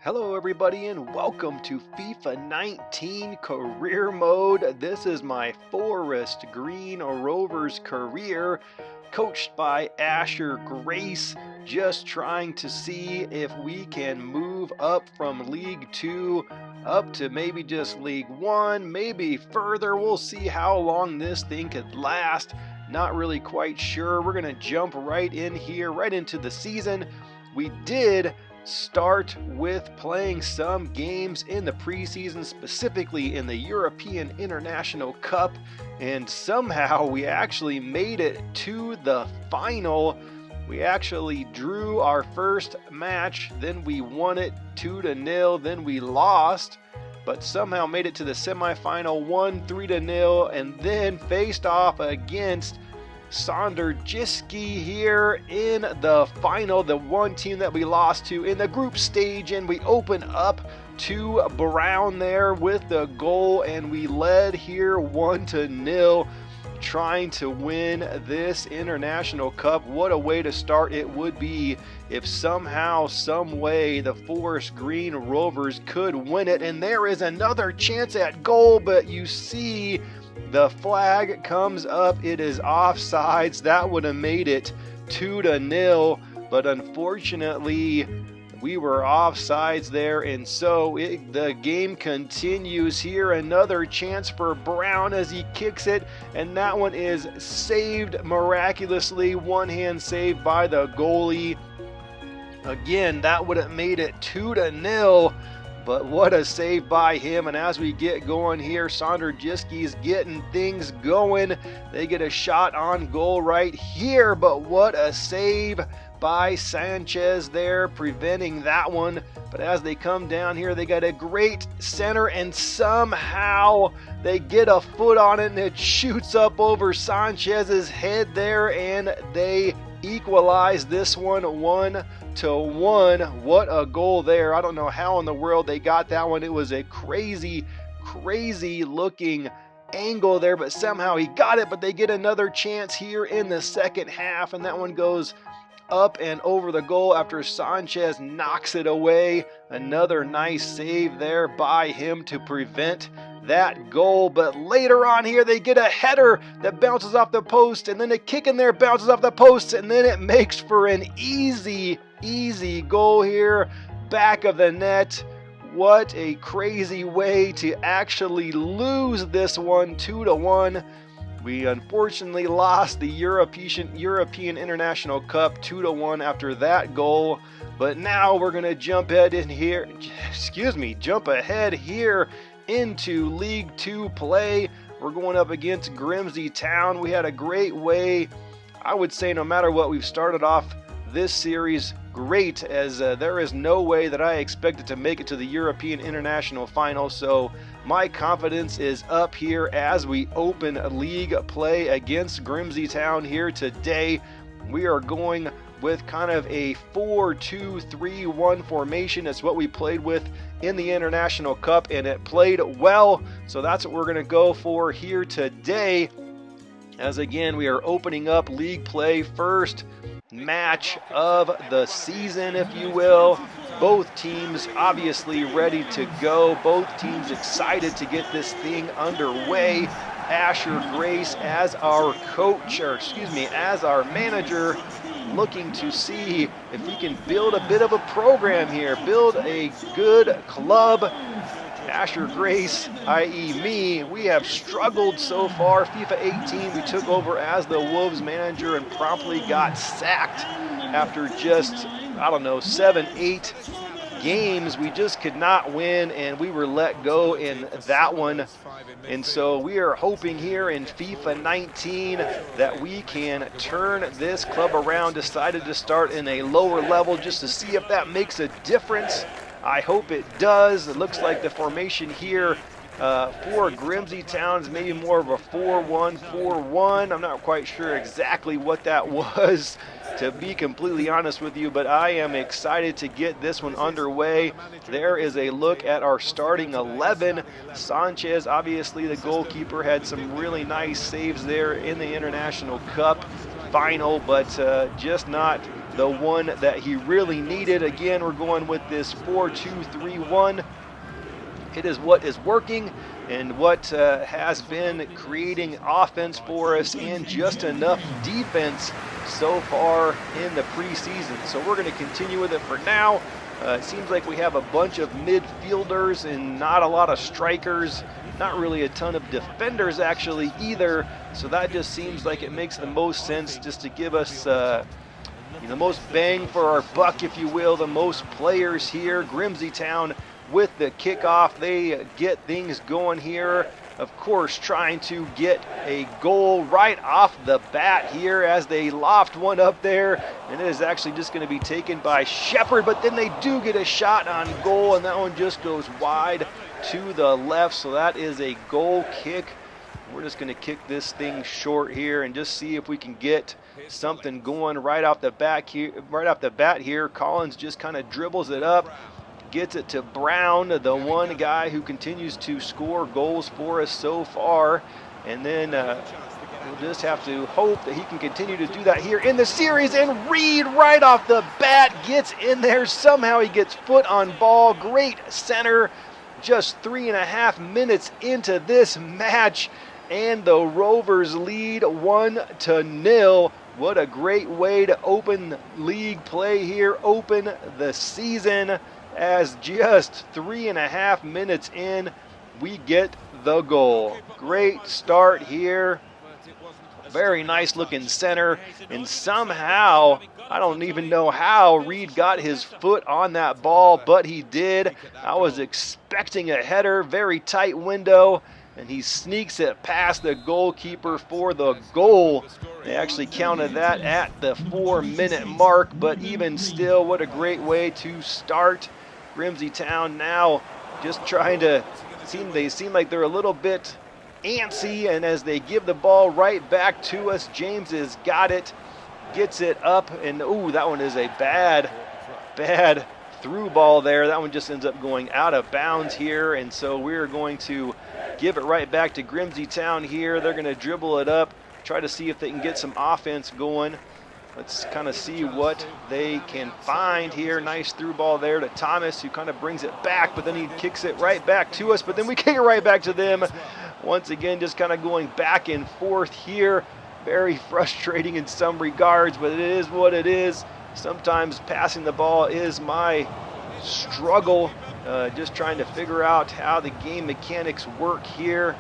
Hello everybody and welcome to FIFA 19 Career Mode. This is my Forest Green Rovers career, coached by Asher Grace, just trying to see if we can move up from League Two up to maybe just League One, maybe further. We'll see how long this thing could last. Not really quite sure. We're going to jump right in here, right into the season. We did start with playing some games in the preseason, specifically in the European International Cup, and somehow we actually made it to the final. We actually drew our first match, then we won it 2-0, then we lost, but somehow made it to the semifinal, won 3-0, and then faced off against Sonderjiski here in the final, the one team that we lost to in the group stage, and we open up to Brown there with the goal, and we led here 1-0, trying to win this International Cup. What a way to start it would be if somehow, some way, the Forest Green Rovers could win it. And there is another chance at goal, but you see the flag comes up. It is offsides. That would have made it 2-0, but unfortunately we were offsides there, and so the game continues here. Another chance for Brown as he kicks it, and that one is saved miraculously. One hand saved by the goalie. Again, that would have made it 2-0. But what a save by him. And as we get going here, Sonderjiski's getting things going. They get a shot on goal right here, but what a save by Sanchez there, preventing that one. But as they come down here, they got a great center, and somehow they get a foot on it, and it shoots up over Sanchez's head there, and they equalize this one 1-1. What a goal there. I don't know how in the world they got that one. It was a crazy looking angle there, but somehow he got it. But they get another chance here in the second half, and that one goes up and over the goal after Sanchez knocks it away. Another nice save there by him to prevent that goal. But later on here, they get a header that bounces off the post, and then a kick in there bounces off the post, and then it makes for an easy goal here, back of the net. What a crazy way to actually lose this one 2-1. We unfortunately lost the European International Cup 2-1 after that goal. But now we're going to jump ahead here into League Two play. We're going up against Grimsby Town. We had a great way, I would say, no matter what. We've started off this series great, as there is no way that I expected to make it to the European International Final. So my confidence is up here as we open league play against Grimsby Town here today. We are going with kind of a 4-2-3-1 formation. It's what we played with in the International Cup, and it played well. So that's what we're going to go for here today, as again we are opening up league play, first match of the season, if you will. Both teams obviously ready to go. Both teams excited to get this thing underway. Asher Grace as our coach, as our manager, looking to see if we can build a bit of a program here, build a good club. Asher Grace, i.e. me, we have struggled so far. FIFA 18, we took over as the Wolves manager and promptly got sacked after just, 7-8 games. We just could not win, and we were let go in that one. And so we are hoping here in FIFA 19 that we can turn this club around. Decided to start in a lower level just to see if that makes a difference. I hope it does. It looks like the formation here for Grimsby Town is maybe more of a 4-1-4-1. I'm not quite sure exactly what that was, to be completely honest with you, but I am excited to get this one underway. There is a look at our starting 11. Sanchez, obviously the goalkeeper, had some really nice saves there in the International Cup. final, but just not the one that he really needed. Again, we're going with this 4-2-3-1. It is what is working and what has been creating offense for us and just enough defense so far in the preseason. So we're going to continue with it for now. It seems like we have a bunch of midfielders and not a lot of strikers, not really a ton of defenders actually either. So that just seems like it makes the most sense just to give us the most bang for our buck, if you will, the most players here. Grimsby Town with the kickoff, they get things going here. Of course, trying to get a goal right off the bat here as they loft one up there, and it is actually just going to be taken by Shepard, but then they do get a shot on goal, and that one just goes wide to the left, so that is a goal kick. We're just going to kick this thing short here and just see if we can get something going right off the bat here. Collins just kind of dribbles it up, gets it to Brown, the one guy who continues to score goals for us so far. And then we'll just have to hope that he can continue to do that here in the series. And Reed right off the bat gets in there. Somehow he gets foot on ball. Great center. Just 3.5 minutes into this match, and the Rovers lead 1-0. What a great way to open league play here, open the season, as just 3.5 minutes in, we get the goal. Great start here. Very nice looking center, and somehow, I don't even know how Reed got his foot on that ball, but he did. I was expecting a header, very tight window, and he sneaks it past the goalkeeper for the goal. They actually counted that at the 4-minute mark, but even still, what a great way to start. Grimsby Town now just trying to seem like they're a little bit antsy, and as they give the ball right back to us, James has got it, gets it up, and ooh, that one is a bad through ball there. That one just ends up going out of bounds here, and so we're going to give it right back to Grimsby Town here. They're going to dribble it up, try to see if they can get some offense going. Let's kind of see what they can find here. Nice through ball there to Thomas, who kind of brings it back, but then he kicks it right back to us, but then we kick it right back to them. Once again, just kind of going back and forth here. Very frustrating in some regards, but it is what it is. Sometimes passing the ball is my struggle. Just trying to figure out how the game mechanics work here.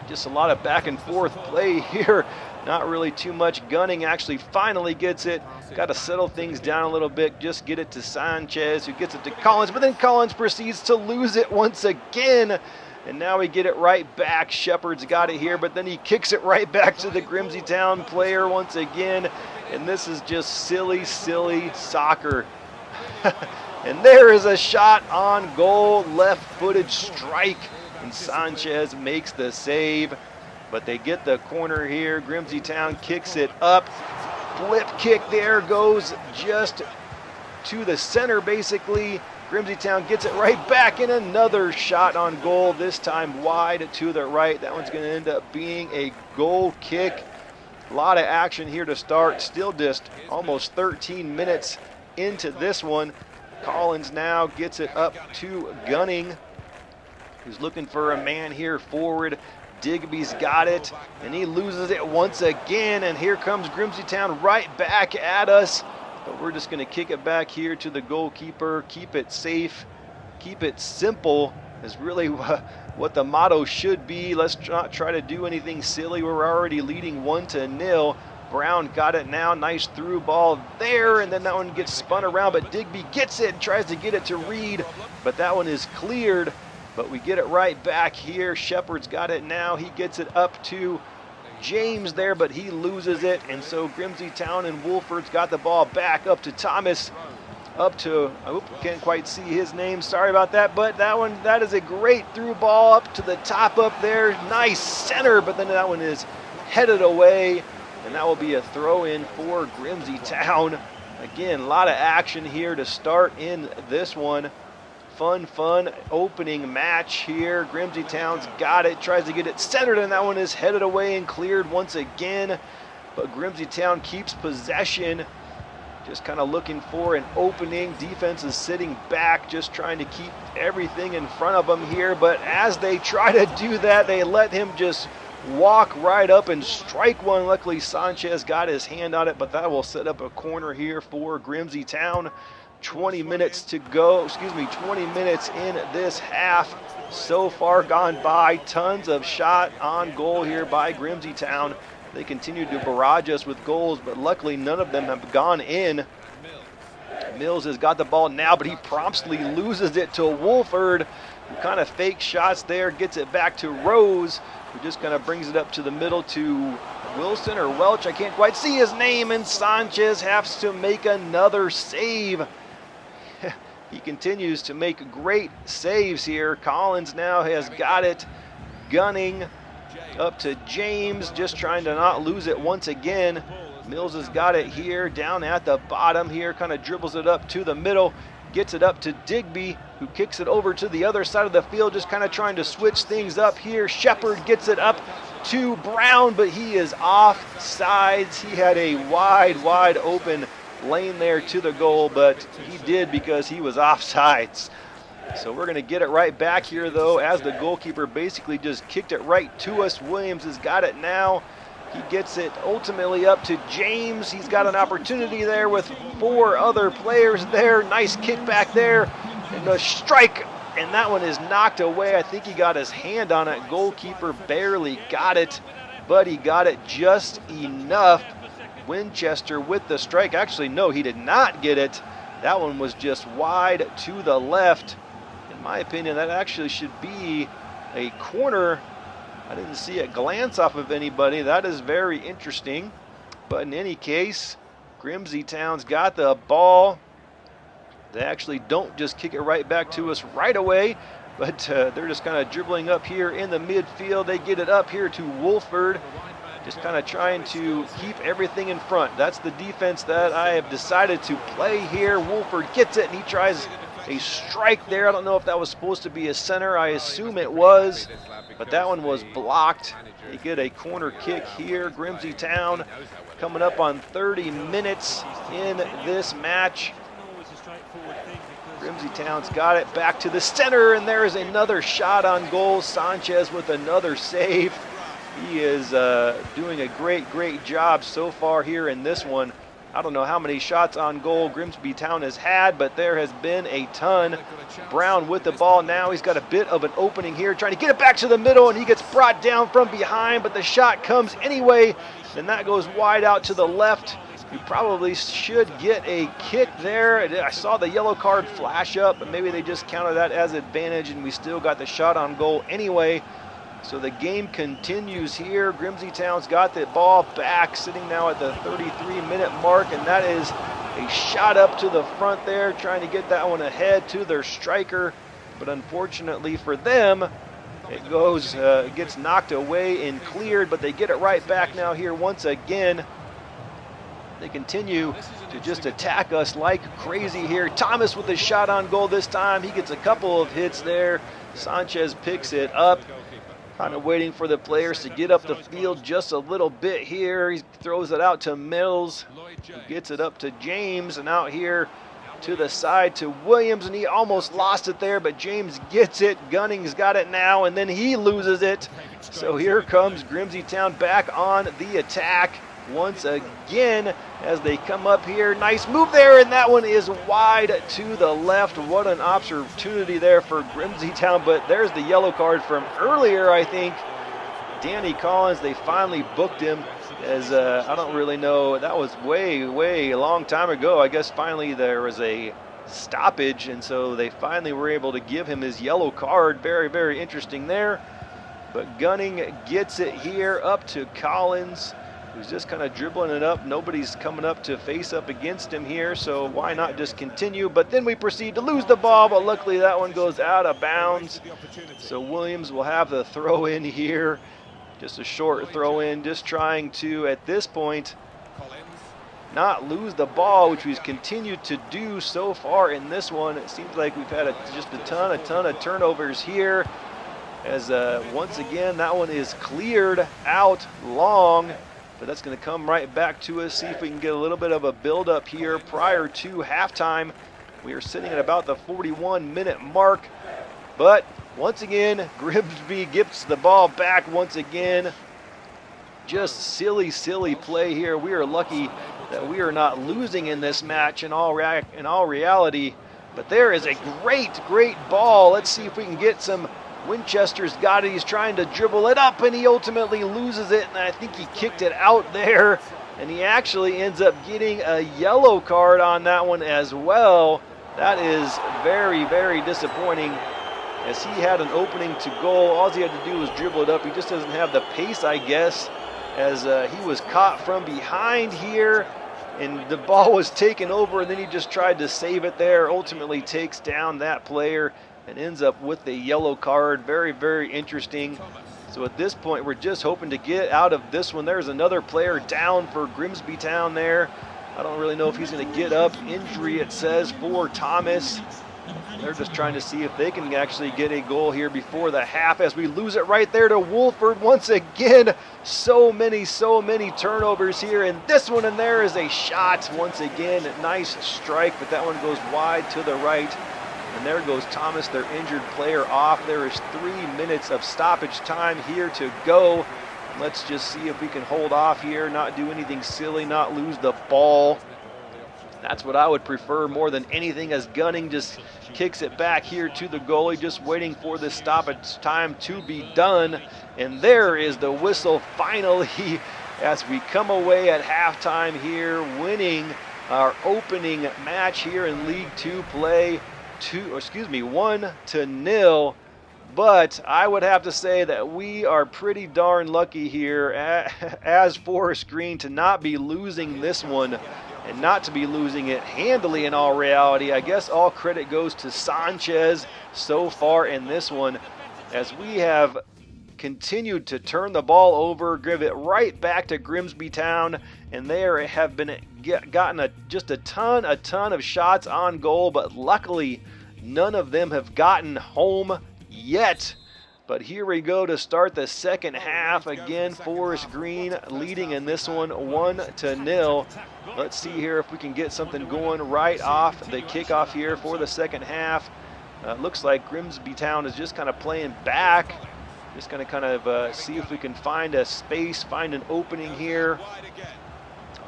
Just a lot of back and forth play here. Not really too much gunning. Actually finally gets it. Got to settle things down a little bit. Just get it to Sanchez, who gets it to Collins, but then Collins proceeds to lose it once again. And now we get it right back. Shepard's got it here, but then he kicks it right back to the Grimsby Town player once again. And this is just silly soccer. And there is a shot on goal, left-footed strike, and Sanchez makes the save. But they get the corner here. Grimsby Town kicks it up. Flip kick there, goes just to the center basically. Grimsby Town gets it right back, and another shot on goal, this time wide to the right. That one's going to end up being a goal kick. A lot of action here to start. Still just almost 13 minutes into this one. Collins now gets it up to Gunning, who's looking for a man here forward. Digby's got it, and he loses it once again, and here comes Grimsby Town right back at us. But we're just going to kick it back here to the goalkeeper. Keep it safe, keep it simple is really what the motto should be. Let's not try to do anything silly. We're already leading 1-0. Brown got it now. Nice through ball there, and then that one gets spun around, but Digby gets it and tries to get it to Reed, but that one is cleared. But we get it right back here. Shepard's got it now. He gets it up to James there, but he loses it. And so Grimsby Town and Wolford's got the ball back up to Thomas. Up to, I can't quite see his name. Sorry about that. But that is a great through ball up to the top up there. Nice center, but then that one is headed away. And that will be a throw in for Grimsby Town. Again, a lot of action here to start in this one. Fun opening match here. Grimsby Town's got it, tries to get it centered, and that one is headed away and cleared once again. but Grimsby Town keeps possession. Just kind of looking for an opening. Defense is sitting back, just trying to keep everything in front of them here. But as they try to do that, they let him just walk right up and strike one. Luckily, Sanchez got his hand on it, but that will set up a corner here for Grimsby Town. 20 minutes to go, 20 minutes in this half. So far gone by, tons of shot on goal here by Grimsby Town. They continue to barrage us with goals, but luckily none of them have gone in. Mills has got the ball now, but he promptly loses it to Wolford, who kind of fakes shots there, gets it back to Rose, who just kind of brings it up to the middle to Wilson or Welch. I can't quite see his name, and Sanchez has to make another save. He continues to make great saves here. Collins now has got it. Gunning up to James, just trying to not lose it once again. Mills has got it here, down at the bottom here, kind of dribbles it up to the middle, gets it up to Digby, who kicks it over to the other side of the field, just kind of trying to switch things up here. Shepard gets it up to Brown, but he is off sides. He had a wide open lane there to the goal, but he did because he was offsides. So we're going to get it right back here, though, as the goalkeeper basically just kicked it right to us. Williams has got it now. He gets it ultimately up to James. He's got an opportunity there with 4 other players there. Nice kick back there. And the strike, and that one is knocked away. I think he got his hand on it. Goalkeeper barely got it, but he got it just enough. Winchester with the strike. Actually, no, he did not get it. That one was just wide to the left. In my opinion, that actually should be a corner. I didn't see a glance off of anybody. That is very interesting. But in any case, Grimsby Town's got the ball. They actually don't just kick it right back to us right away, but they're just kind of dribbling up here in the midfield. They get it up here to Wolford, just kind of trying to keep everything in front. That's the defense that I have decided to play here. Wolford gets it, and he tries a strike there. I don't know if that was supposed to be a center. I assume it was, but that one was blocked. They get a corner kick here. Grimsby Town coming up on 30 minutes in this match. Grimsby Town's got it back to the center, and there is another shot on goal. Sanchez with another save. He is doing a great job so far here in this one. I don't know how many shots on goal Grimsby Town has had, but there has been a ton. Brown with the ball now. He's got a bit of an opening here, trying to get it back to the middle, and he gets brought down from behind, but the shot comes anyway, and that goes wide out to the left. You probably should get a kick there. I saw the yellow card flash up, but maybe they just counted that as advantage, and we still got the shot on goal anyway. So the game continues here. Grimsby Town's got the ball back, sitting now at the 33-minute mark, and that is a shot up to the front there, trying to get that one ahead to their striker. But unfortunately for them, it goes, gets knocked away and cleared, but they get it right back now here once again. They continue to just attack us like crazy here. Thomas with a shot on goal this time. He gets a couple of hits there. Sanchez picks it up. Kind of waiting for the players to get up the field just a little bit here. He throws it out to Mills, who gets it up to James, and out here to the side to Williams, and he almost lost it there, but James gets it. Gunning's got it now, and then he loses it. So here comes Grimsby Town back on the attack once again as they come up here. Nice move there, and that one is wide to the left. What an opportunity there for Grimsby Town, but there's the yellow card from earlier, I think. Danny Collins, they finally booked him as, I don't really know, that was way a long time ago. I guess finally there was a stoppage, and so they finally were able to give him his yellow card. Very interesting there. But Gunning gets it here up to Collins, who's just kind of dribbling it up. Nobody's coming up to face up against him here, so why not just continue? But then we proceed to lose the ball, but luckily that one goes out of bounds. So Williams will have the throw in here. Just a short throw in, just trying to, at this point, not lose the ball, which we've continued to do so far in this one. It seems like we've had just a ton of turnovers here, as once again that one is cleared out long. but that's going to come right back to us. See if we can get a little bit of a build-up here prior to halftime. We are sitting at about the 41-minute mark, but once again, Grimsby gets the ball back once again. Just silly, silly play here. We are lucky that we are not losing in this match in all reality. But there is a great, great ball. Let's see if we can get some. Winchester's got it. He's trying to dribble it up, and he ultimately loses it. And I think he kicked it out there. And he actually ends up getting a yellow card on that one as well. That is very, very disappointing, as he had an opening to goal. All he had to do was dribble it up. He just doesn't have the pace, I guess, as he was caught from behind here, and the ball was taken over, and then he just tried to save it there. Ultimately takes down that player and ends up with the yellow card. Very, very interesting. So at this point, we're just hoping to get out of this one. There's another player down for Grimsby Town there. I don't really know if he's going to get up. Injury, it says, for Thomas. They're just trying to see if they can actually get a goal here before the half, as we lose it right there to Wolford once again. So many turnovers here, and this one, and there is a shot once again. Nice strike, but that one goes wide to the right. And there goes Thomas, their injured player, off. There is 3 minutes of stoppage time here to go. Let's just see if we can hold off here, not do anything silly, not lose the ball. That's what I would prefer more than anything, as Gunning just kicks it back here to the goalie, just waiting for this stoppage time to be done. And there is the whistle finally, as we come away at halftime here, winning our opening match here in League Two play 1-0. But I would have to say that we are pretty darn lucky here as Forest Green to not be losing this one, and not to be losing it handily in all reality. I guess all credit goes to Sanchez so far in this one, as we have continued to turn the ball over, give it right back to Grimsby Town, and they have gotten just a ton of shots on goal, but luckily none of them have gotten home yet. But here we go to start the second half. Again, Forest Green leading in this one 1-0. Let's see here if we can get something going right off the kickoff here for the second half. Looks like Grimsby Town is just kind of playing back. Just going to kind of see if we can find a space, find an opening here.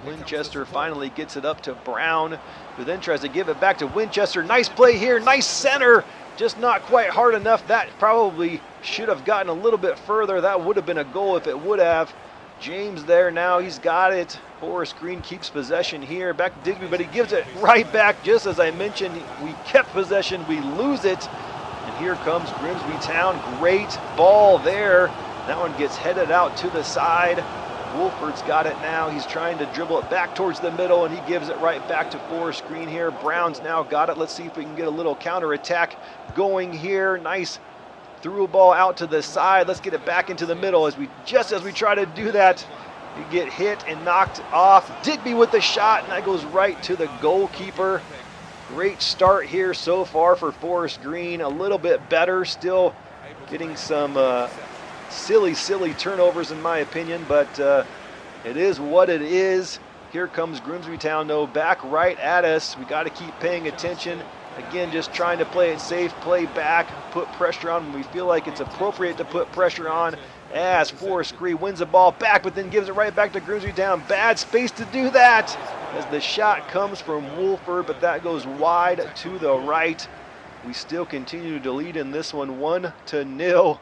Winchester finally gets it up to Brown, who then tries to give it back to Winchester. Nice play here, nice center. Just not quite hard enough. That probably should have gotten a little bit further. That would have been a goal if it would have. James there now, he's got it. Forest Green keeps possession here. Back to Digby, but he gives it right back. Just as I mentioned, we kept possession, we lose it. And here comes Grimsby Town. Great ball there. That one gets headed out to the side. Wolford's got it now. He's trying to dribble it back towards the middle, and he gives it right back to Forest Green here. Brown's now got it. Let's see if we can get a little counterattack going here. Nice through ball out to the side. Let's get it back into the middle. As we try to do that, we get hit and knocked off. Digby with the shot, and that goes right to the goalkeeper. Great start here so far for Forest Green. A little bit better, still getting some silly turnovers in my opinion, but it is what it is. Here comes Grimsby Town though, back right at us. We got to keep paying attention. Again, just trying to play it safe, play back, put pressure on when we feel like it's appropriate to put pressure on, as Forest Green wins the ball back, but then gives it right back to Grimsby Town. Bad space to do that, as the shot comes from Wolford, but that goes wide to the right. We still continue to lead in this one 1-0.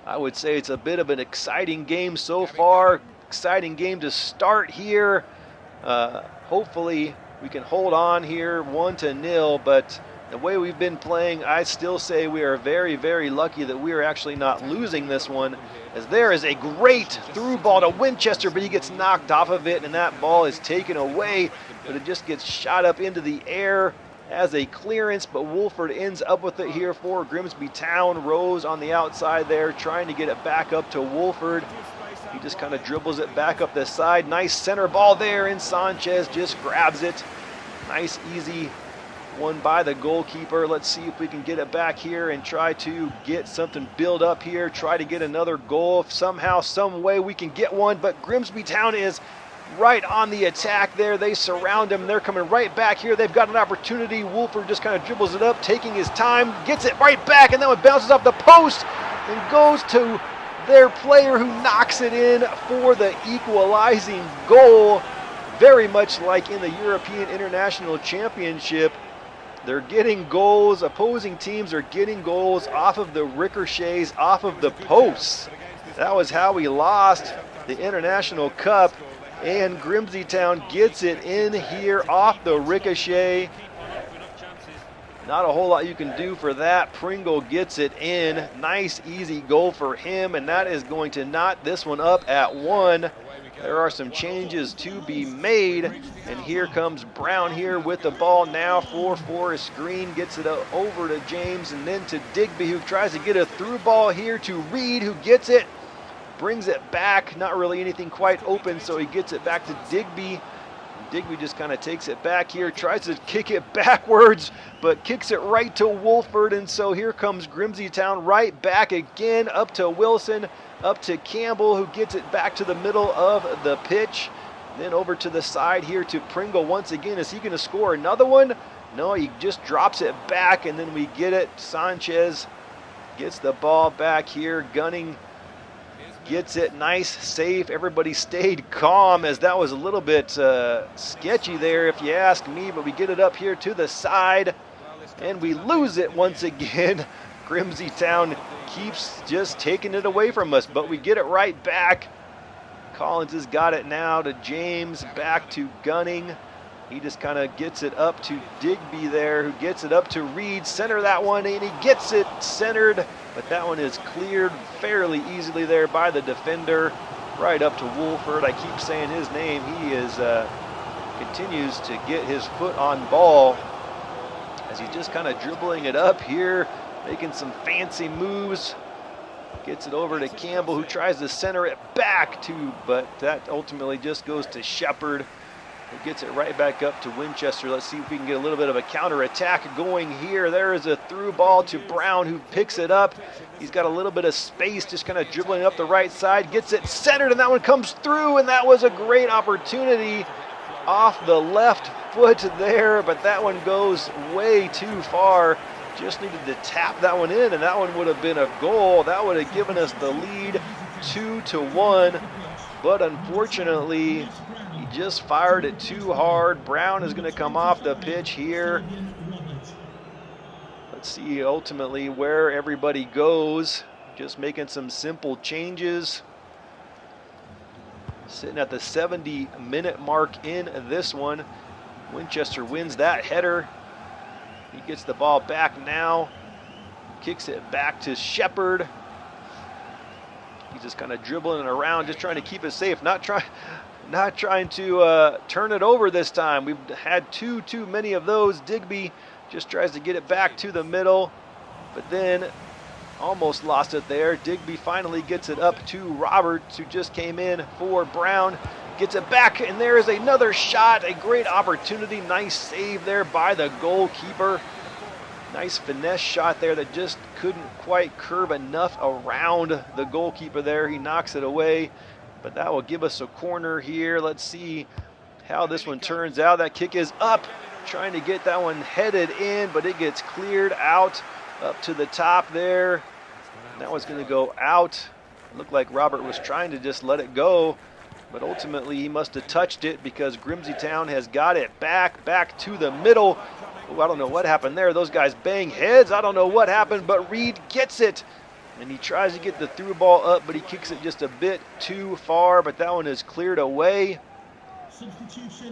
I would say it's a bit of an exciting game so far. Exciting game to start here. Hopefully we can hold on here 1-0, but the way we've been playing, I still say we are very lucky that we are actually not losing this one, as there is a great through ball to Winchester, but he gets knocked off of it, and that ball is taken away, but it just gets shot up into the air as a clearance, but Wolford ends up with it here for Grimsby Town. Rose on the outside there, trying to get it back up to Wolford. He just kind of dribbles it back up the side. Nice center ball there, and Sanchez just grabs it. Nice, easy One by the goalkeeper. Let's see if we can get it back here and try to get something built up here. Try to get another goal. If somehow, some way we can get one. But Grimsby Town is right on the attack there. They surround him. They're coming right back here. They've got an opportunity. Wolford just kind of dribbles it up, taking his time, gets it right back, and that one bounces off the post and goes to their player who knocks it in for the equalizing goal. Very much like in the European International Championship. They're getting goals. Opposing teams are getting goals off of the ricochets, off of the posts. That was how we lost the International Cup. And Grimsby Town gets it in here off the ricochet. Not a whole lot you can do for that. Pringle gets it in. Nice, easy goal for him. And that is going to knot this one up at 1. There are some changes to be made. And here comes Brown here with the ball now for Forest Green. Gets it over to James and then to Digby, who tries to get a through ball here to Reed, who gets it. Brings it back. Not really anything quite open, so he gets it back to Digby. Digby just kind of takes it back here, tries to kick it backwards, but kicks it right to Wolford. And so here comes Grimsby Town right back again, up to Wilson, up to Campbell, who gets it back to the middle of the pitch. Then over to the side here to Pringle once again. Is he going to score another one? No, he just drops it back, and then we get it. Sanchez gets the ball back here. Gunning gets it. Nice save. Everybody stayed calm, as that was a little bit sketchy there, if you ask me. But we get it up here to the side, and we lose it once again. Grimsby Town keeps just taking it away from us, but we get it right back. Collins has got it now to James, back to Gunning. He just kind of gets it up to Digby there, who gets it up to Reed. Center that one, and he gets it centered, but that one is cleared fairly easily there by the defender. Right up to Wolford. I keep saying his name. He is continues to get his foot on ball as he's just kind of dribbling it up here, making some fancy moves. Gets it over to Campbell, who tries to center it back to, but that ultimately just goes to Shepard, who gets it right back up to Winchester. Let's see if we can get a little bit of a counter-attack going here. There is a through ball to Brown, who picks it up. He's got a little bit of space, just kind of dribbling up the right side, gets it centered, and that one comes through, and that was a great opportunity off the left foot there, but that one goes way too far. Just needed to tap that one in, and that one would have been a goal. That would have given us the lead 2-1, but unfortunately, he just fired it too hard. Brown is going to come off the pitch here. Let's see ultimately where everybody goes. Just making some simple changes. Sitting at the 70-minute mark in this one. Winchester wins that header. He gets the ball back now, kicks it back to Shepard. He's just kind of dribbling it around, just trying to keep it safe, not trying to turn it over this time. We've had too many of those. Digby just tries to get it back to the middle, but then almost lost it there. Digby finally gets it up to Roberts, who just came in for Brown. Gets it back, and there is another shot. A great opportunity. Nice save there by the goalkeeper. Nice finesse shot there that just couldn't quite curve enough around the goalkeeper there. He knocks it away, but that will give us a corner here. Let's see how this one turns out. That kick is up, trying to get that one headed in, but it gets cleared out up to the top there. And that one's going to go out. It looked like Robert was trying to just let it go, but ultimately he must have touched it, because Grimsby Town has got it back to the middle. Oh, I don't know what happened there. Those guys bang heads. I don't know what happened, but Reed gets it, and he tries to get the through ball up, but he kicks it just a bit too far, but that one is cleared away.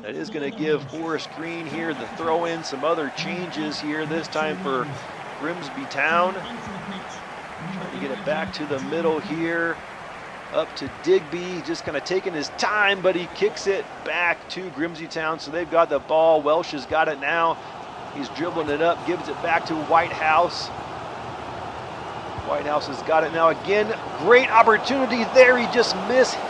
That is going to give Forest Green here the throw in. Some other changes here, this time for Grimsby Town. Trying to get it back to the middle here. Up to Digby, just kind of taking his time, but he kicks it back to Grimsby Town, so they've got the ball. Welsh has got it now. He's dribbling it up, gives it back to Whitehouse. Whitehouse has got it now again. Great opportunity there. He just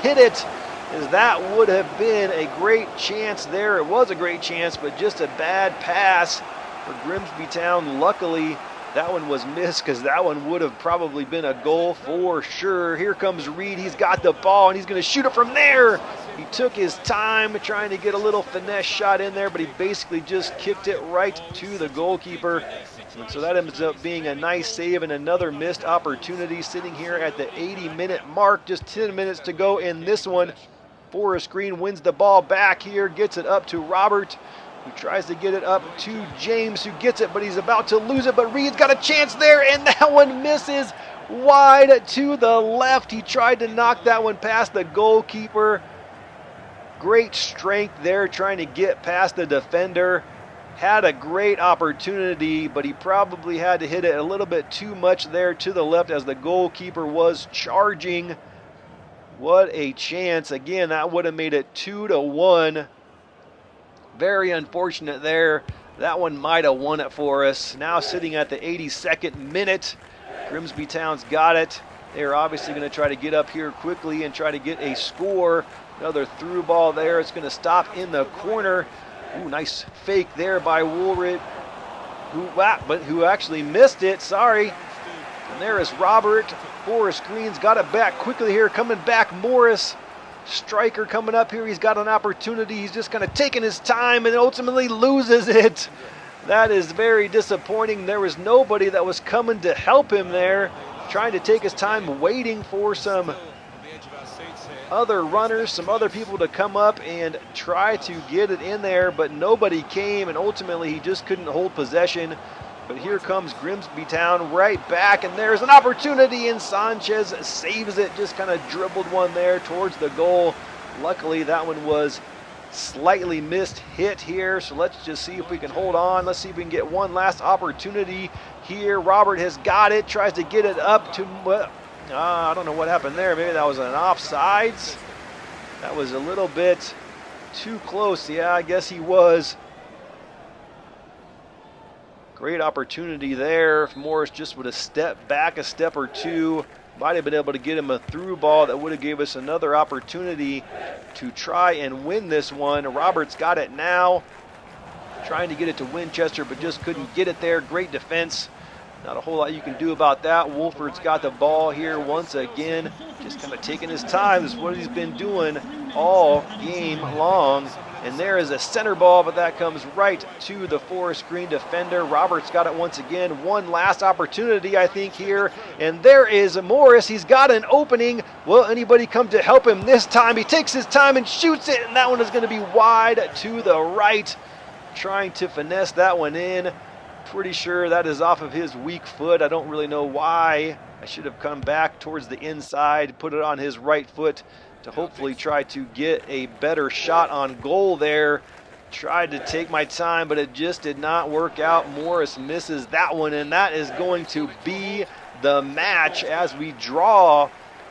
hit it, as that would have been a great chance there. It was a great chance, but just a bad pass. for Grimsby Town. Luckily, that one was missed because that one would have probably been a goal for sure. Here comes Reed. He's got the ball, and he's going to shoot it from there. He took his time trying to get a little finesse shot in there, but he basically just kicked it right to the goalkeeper. And so that ends up being a nice save and another missed opportunity sitting here at the 80-minute mark. Just 10 minutes to go in this one. Forest Green wins the ball back here, gets it up to Robert, who tries to get it up to James, who gets it, but he's about to lose it. But Reed's got a chance there, and that one misses wide to the left. He tried to knock that one past the goalkeeper. Great strength there trying to get past the defender. Had a great opportunity, but he probably had to hit it a little bit too much there to the left as the goalkeeper was charging. What a chance. Again, that would have made it 2-1. Very unfortunate there. That one might have won it for us. Now sitting at the 82nd minute, Grimsby Town's got it. They're obviously going to try to get up here quickly and try to get a score. Another through ball there. It's going to stop in the corner. Ooh, nice fake there by Woolridge, who actually missed it. Sorry. And there is Robert. Forest Green's got it back quickly here. Coming back, Morris. Striker coming up here. He's got an opportunity. He's just kind of taking his time and ultimately loses it. That is very disappointing. There was nobody that was coming to help him there. Trying to take his time, waiting for some other runners, some other people to come up and try to get it in there, but nobody came, and ultimately he just couldn't hold possession. But here comes Grimsby Town right back, and there's an opportunity, and Sanchez saves it. Just kind of dribbled one there towards the goal. Luckily, that one was slightly missed hit here, so let's just see if we can hold on. Let's see if we can get one last opportunity here. Robert has got it, tries to get it up to, I don't know what happened there. Maybe that was an offsides. That was a little bit too close. Yeah, I guess he was. Great opportunity there. If Morris just would have stepped back a step or two, might have been able to get him a through ball that would have gave us another opportunity to try and win this one. Roberts got it now. Trying to get it to Winchester, but just couldn't get it there. Great defense. Not a whole lot you can do about that. Wolford's got the ball here once again. Just kind of taking his time. This is what he's been doing all game long. And there is a center ball, but that comes right to the Forest Green defender. Roberts got it once again. One last opportunity, I think, here. And there is Morris. He's got an opening. Will anybody come to help him this time? He takes his time and shoots it, and that one is going to be wide to the right. Trying to finesse that one in. Pretty sure that is off of his weak foot. I don't really know why. I should have come back towards the inside, put it on his right foot to hopefully try to get a better shot on goal there. Tried to take my time, but it just did not work out. Morris misses that one, and that is going to be the match as we draw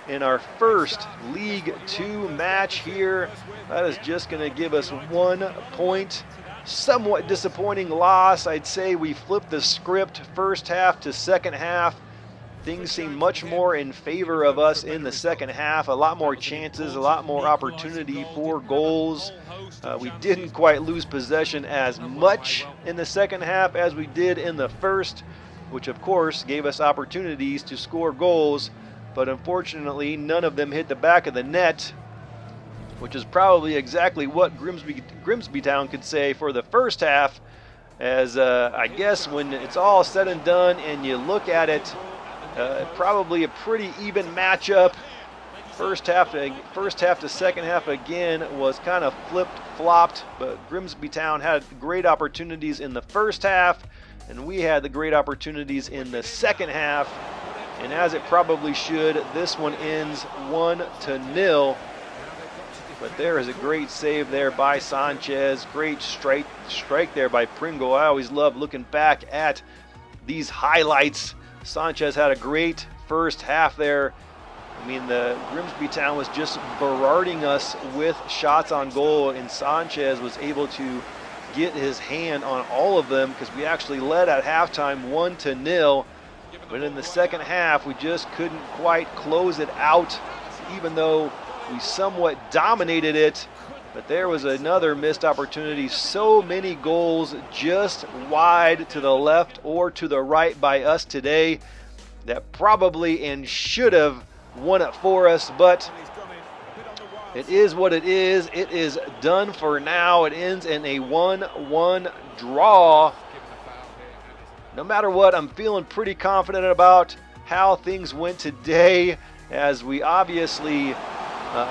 in our first League Two match here. That is just going to give us 1 point. Somewhat disappointing loss. I'd say we flipped the script first half to second half. Things seem much more in favor of us in the second half. A lot more chances, a lot more opportunity for goals. We didn't quite lose possession as much in the second half as we did in the first, which of course gave us opportunities to score goals. But unfortunately, none of them hit the back of the net, which is probably exactly what Grimsby Town could say for the first half, as I guess when it's all said and done and you look at it, probably a pretty even matchup. First half to second half again was kind of flipped-flopped, but Grimsby Town had great opportunities in the first half, and we had the great opportunities in the second half. And as it probably should, this one ends 1-0. But there is a great save there by Sanchez. Great strike there by Pringle. I always love looking back at these highlights. Sanchez had a great first half there. I mean, the Grimsby Town was just berarding us with shots on goal, and Sanchez was able to get his hand on all of them because we actually led at halftime 1-0. But in the second half, we just couldn't quite close it out, even though we somewhat dominated it. But there was another missed opportunity. So many goals just wide to the left or to the right by us today that probably and should have won it for us, but it is what it is. It is done for now. It ends in a 1-1 draw. No matter what, I'm feeling pretty confident about how things went today, as we obviously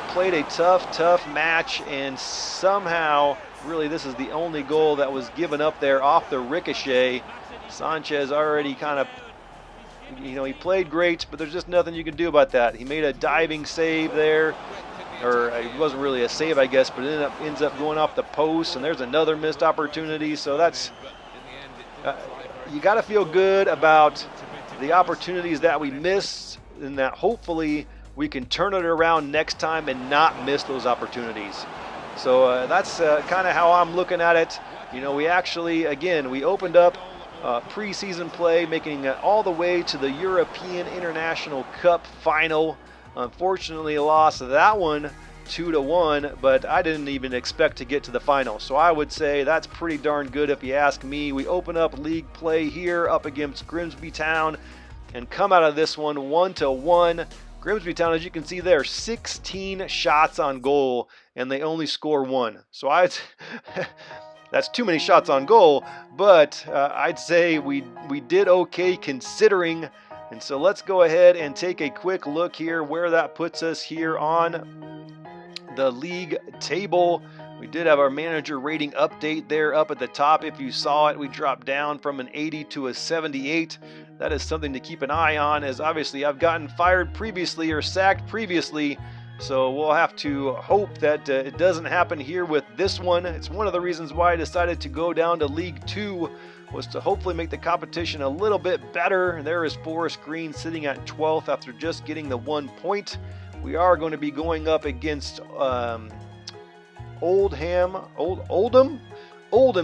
played a tough match, and somehow, really, this is the only goal that was given up there off the ricochet. Sanchez already kind of, he played great, but there's just nothing you can do about that. He made a diving save there, or it wasn't really a save, I guess, but it ends up going off the post, and there's another missed opportunity. So that's, you got to feel good about the opportunities that we missed, and that hopefully we can turn it around next time and not miss those opportunities. So that's kind of how I'm looking at it. We actually, again, we opened up preseason play, making it all the way to the European International Cup final. Unfortunately, lost that one 2-1, but I didn't even expect to get to the final. So I would say that's pretty darn good if you ask me. We open up league play here up against Grimsby Town and come out of this one 1-1. Grimsby Town, as you can see there, 16 shots on goal, and they only score 1. So that's too many shots on goal, but I'd say we did okay considering. And so let's go ahead and take a quick look here where that puts us here on the league table. We did have our manager rating update there up at the top. If you saw it, we dropped down from an 80 to a 78. That is something to keep an eye on, as obviously I've gotten fired previously or sacked previously. So we'll have to hope that it doesn't happen here with this one. It's one of the reasons why I decided to go down to League Two, was to hopefully make the competition a little bit better. There is Forest Green sitting at 12th after just getting the 1 point. We are going to be going up against Oldham. Oldham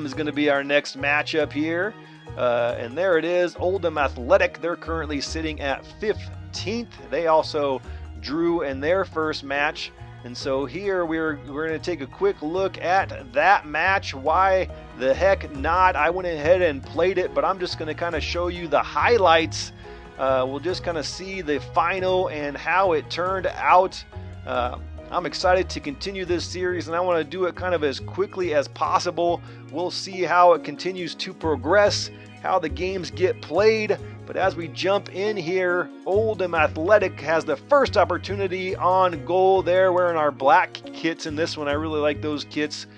is going to be our next matchup here. And there it is, Oldham Athletic. They're currently sitting at 15th. They also drew in their first match. And so here we're going to take a quick look at that match. Why the heck not? I went ahead and played it, but I'm just going to kind of show you the highlights. We'll just kind of see the final and how it turned out. I'm excited to continue this series, and I want to do it kind of as quickly as possible. We'll see how it continues to progress, how the games get played. But as we jump in here, Oldham Athletic has the first opportunity on goal there, wearing our black kits in this one. I really like those kits.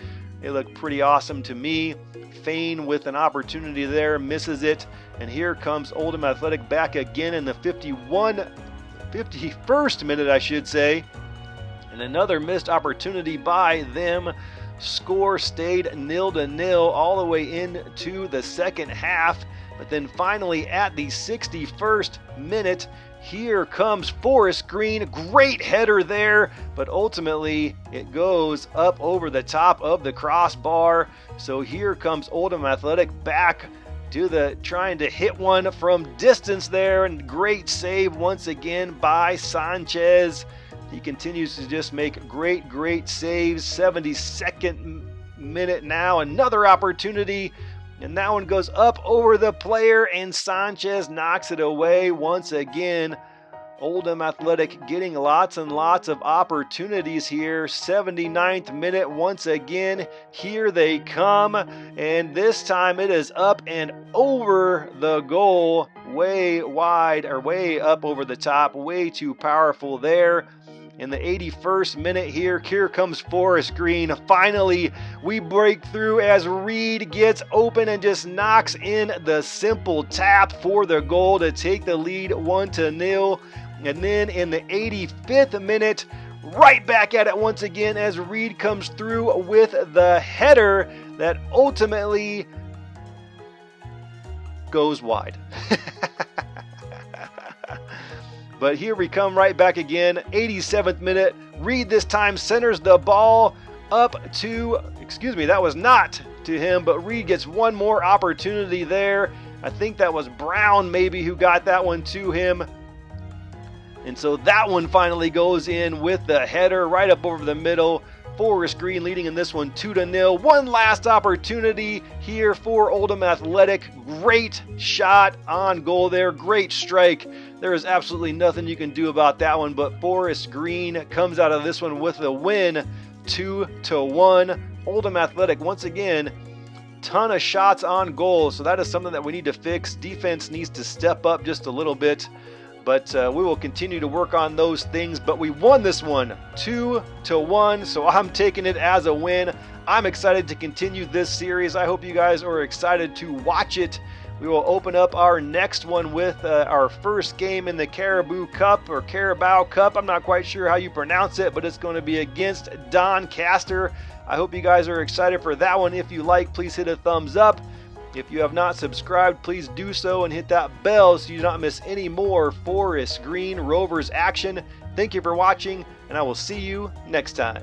They look pretty awesome to me. Fane with an opportunity there, misses it. And here comes Oldham Athletic back again in the 51st minute, I should say. And another missed opportunity by them. Score stayed 0-0 all the way into the second half. But then finally at the 61st minute, here comes Forest Green. Great header there, but ultimately it goes up over the top of the crossbar. So here comes Oldham Athletic back to trying to hit one from distance there, and great save once again by Sanchez. He continues to just make great saves. 72nd minute now, another opportunity. And that one goes up over the player, and Sanchez knocks it away once again. Oldham Athletic getting lots and lots of opportunities here. 79th minute once again. Here they come. And this time it is up and over the goal. Way wide, or way up over the top. Way too powerful there. In the 81st minute here comes Forest Green. Finally, we break through as Reed gets open and just knocks in the simple tap for the goal to take the lead 1-0. And then in the 85th minute, right back at it once again as Reed comes through with the header that ultimately goes wide. But here we come right back again. 87th minute. Reed this time centers the ball up to, that was not to him, but Reed gets one more opportunity there. I think that was Brown maybe who got that one to him. And so that one finally goes in with the header right up over the middle. Forest Green leading in this one 2-0. One last opportunity here for Oldham Athletic. Great shot on goal there. Great strike. There is absolutely nothing you can do about that one, but Forest Green comes out of this one with a win, 2-1. Oldham Athletic, once again, ton of shots on goal, so that is something that we need to fix. Defense needs to step up just a little bit, but we will continue to work on those things. But we won this one 2-1, so I'm taking it as a win. I'm excited to continue this series. I hope you guys are excited to watch it. We will open up our next one with our first game in the Caribou Cup or Carabao Cup. I'm not quite sure how you pronounce it, but it's going to be against Doncaster. I hope you guys are excited for that one. If you like, please hit a thumbs up. If you have not subscribed, please do so and hit that bell so you do not miss any more Forest Green Rovers action. Thank you for watching, and I will see you next time.